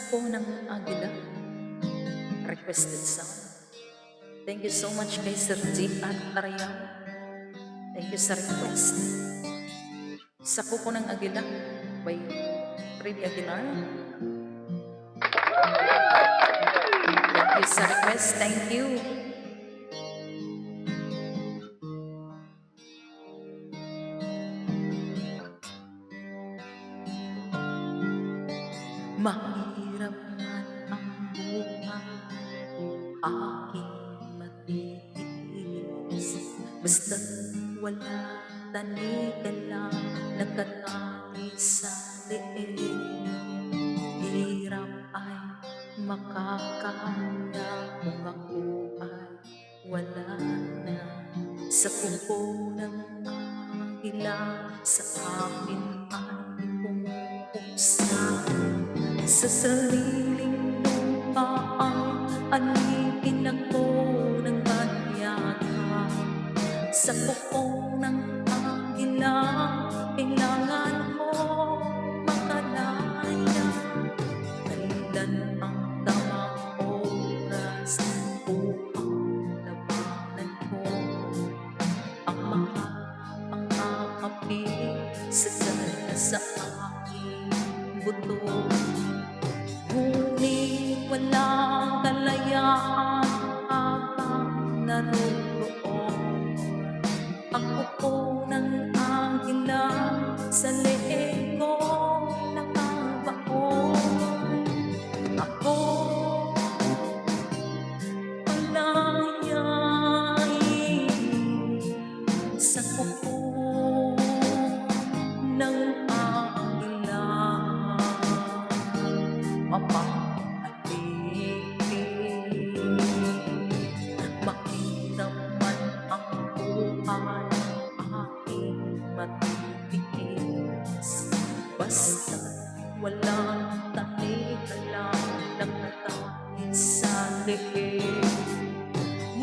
Pupo ng Agila, requested song. Thank you so much kay Sir Jeep at Ariel. Thank you sa request. Sa Pupo ng Agila by Freddy Aguilar. Thank you sa request. Thank you. Mahirap man ang buhay, aking matitis. Basta't wala tanika lang, nakatali sa leeg. Hirap ay makakahanda kung ako ay wala na. Sa pupo ng agila, sa akin ay pumupusa. Sa sariling lupa ang alipin ako ng banyaga. Sa pupo ng agila, kailangan mo makalaya. Kailan ang tamang oras upang labanan ko ang mga pang-aapi sa aking buto. Ngunit walang kalayaan habang naroon ang pupo ng agila sa leeg ko nakabaon. Ako palayain sa pupo ng agila. Mahirap man ang buhay, aking matitiis. Basta walang tanika lang, nakatali sa leeg.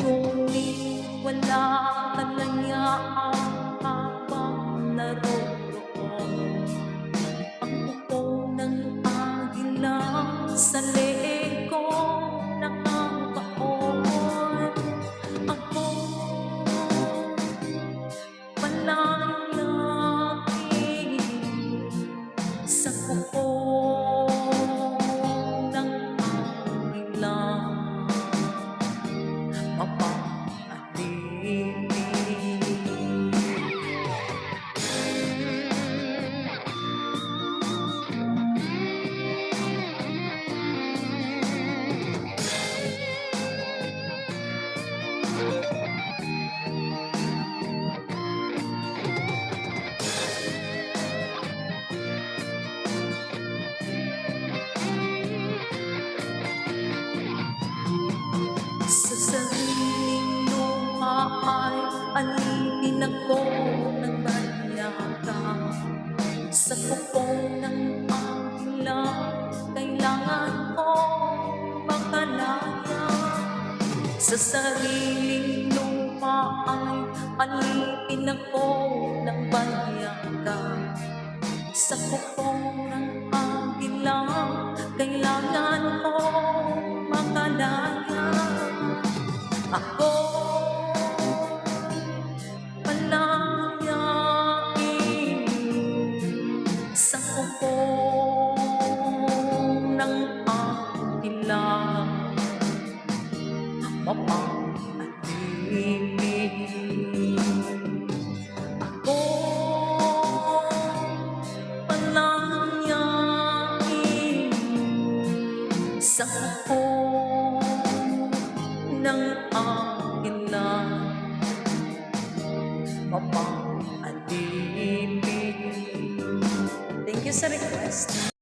Ngunit walang kalayaan habang naroon ang pupo ng agila sa leeg ko nakabaon. Ako palayain sa pupo ng agila. Mapapalibig sa sariling lupa ay alipin ako ng banyaga. Sa pupo ng agila, kailangan ko makalaya. Sa sariling lupa ay alipin ako ng banyaga. Sa pupo ng agila, kailangan ko makalaya. Ako palayain sa pupo ng agila. Mapapalibig ako palayain sa pupo ng agila. Mapapalibig. Thank you sa request.